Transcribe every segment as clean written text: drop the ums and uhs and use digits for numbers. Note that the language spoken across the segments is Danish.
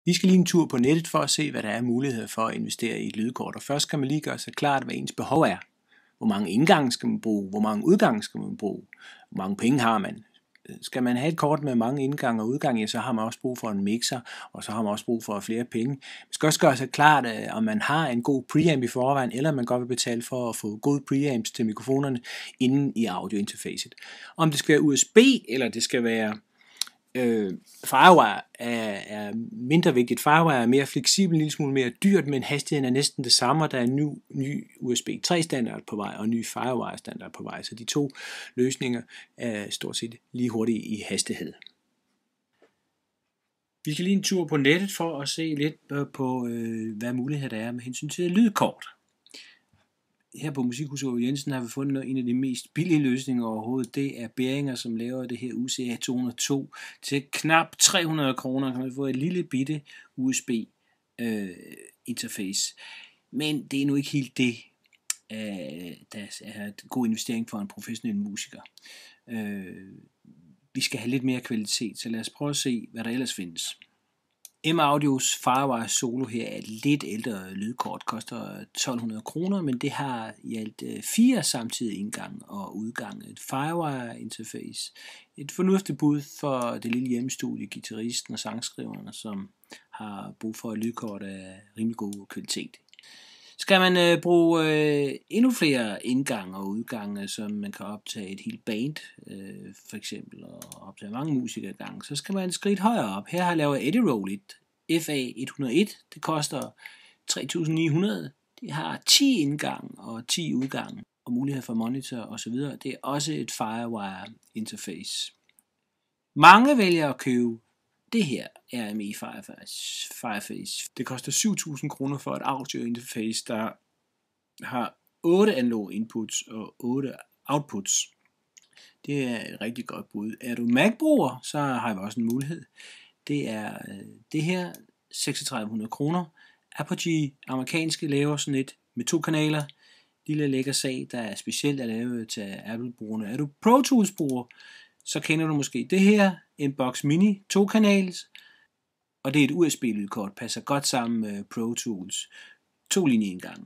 Vi skal lige en tur på nettet for at se, hvad der er muligheder for at investere i et lydkort. Og først skal man lige gøre sig klart, hvad ens behov er. Hvor mange indgange skal man bruge? Hvor mange udgange skal man bruge? Hvor mange penge har man? Skal man have et kort med mange indgange og udgange, så har man også brug for en mixer, og så har man også brug for flere penge. Man skal også gøre sig klart, om man har en god preamp i forvejen, eller man godt vil betale for at få gode preamps til mikrofonerne inden i audiointerfacet. Om det skal være USB, eller det skal være Firewire er mindre vigtigt. Firewire er mere fleksibel, en lille smule mere dyrt, men hastigheden er næsten det samme, og der er en ny USB 3 standard på vej, og en ny Firewire standard på vej, så de to løsninger er stort set lige hurtige i hastighed. Vi skal lige en tur på nettet for at se lidt på, hvad muligheder der er med hensyn til lydkort. Her på Musikhuset Aage Jensen har vi fundet en af de mest billige løsninger overhovedet. Det er Behringer, som laver det her UCA 202 til knap 300 kroner. Kan man få et lille bitte USB interface. Men det er nu ikke helt det, der er en god investering for en professionel musiker. Vi skal have lidt mere kvalitet, så lad os prøve at se, hvad der ellers findes. M-Audios Firewire Solo her er et lidt ældre lydkort, koster 1200 kroner, men det har i alt 4 samtidige indgang og udgang. Et Firewire interface. Et fornuftigt bud for det lille hjemmestudie, guitaristen og sangskriverne, som har brug for et lydkort af rimelig god kvalitet. Skal man bruge endnu flere indgange og udgange, som man kan optage et helt band, for eksempel, og optage mange musikere i gang, så skal man et skridt højere op. Her har jeg lavet Eddie Roll FA101. Det koster 3.900. Det har 10 indgange og 10 udgange, og mulighed for monitor osv. Det er også et Firewire interface. Mange vælger at købe det her RME Fireface. Det koster 7.000 kroner for et audio interface, der har 8 analog inputs og 8 outputs. Det er et rigtig godt bud. Er du Mac-bruger, så har vi også en mulighed. Det er det her, 3.600 kroner. Apogee amerikanske laver sådan et med 2 kanaler. Lille lækker sag, der er specielt at lave til Apple-brugerne. Er du Pro Tools-bruger, så kender du måske det her, en Box Mini 2 kanals, og det er et USB-lydkort, passer godt sammen med Pro Tools 2 linjeindgange,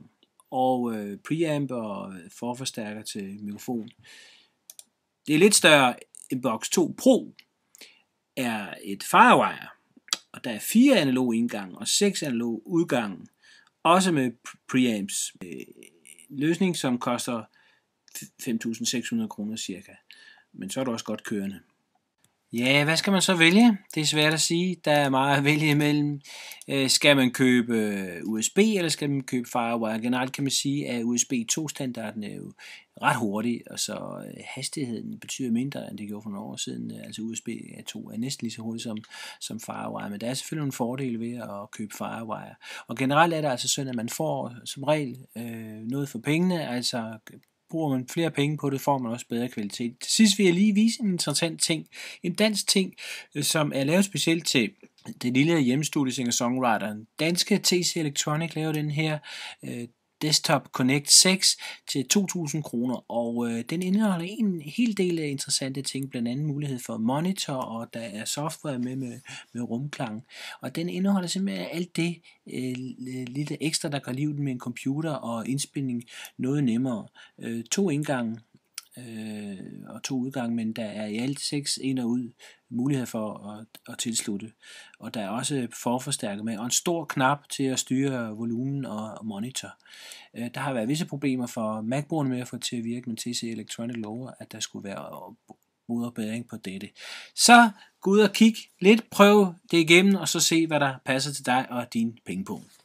og preamp og forforstærker til mikrofon. Det er lidt større, en Box 2 Pro er et Firewire, og der er 4 analog indgang og 6 analog udgang, også med preamps. Løsning, som koster 5.600 kroner cirka. Men så er det også godt kørende. Ja, hvad skal man så vælge? Det er svært at sige. Der er meget at vælge imellem. Skal man købe USB, eller skal man købe Firewire? Generelt kan man sige, at USB 2-standarden er jo ret hurtig, og så hastigheden betyder mindre, end det gjorde for nogle år siden. Altså USB 2 er næsten lige så hurtigt som Firewire, men der er selvfølgelig nogle fordele ved at købe Firewire. Og generelt er det altså sådan, at man får som regel noget for pengene, altså bruger man flere penge på det, får man også bedre kvalitet. Til sidst vil jeg lige vise en interessant ting. En dansk ting, som er lavet specielt til det lille hjemmestudie singer-songwriteren. Danske TC Electronic laver den her Desktop Connect 6 til 2.000 kroner, og den indeholder en hel del af interessante ting, blandt andet mulighed for monitor, og der er software med rumklang, og den indeholder simpelthen alt det lidt ekstra, der gør livet med en computer og indspilning noget nemmere. 2 indgange og 2 udgange, men der er i alt 6 ind og ud mulighed for at tilslutte, og der er også forforstærker med, og en stor knap til at styre volumen og monitor. Der har været visse problemer for Mac-brugerne med at få til at virke, men TC Electronic lover, at der skulle være bod og bedring på dette. Så gå ud og kig lidt, prøv det igennem, og så se, hvad der passer til dig og din pengepunkt.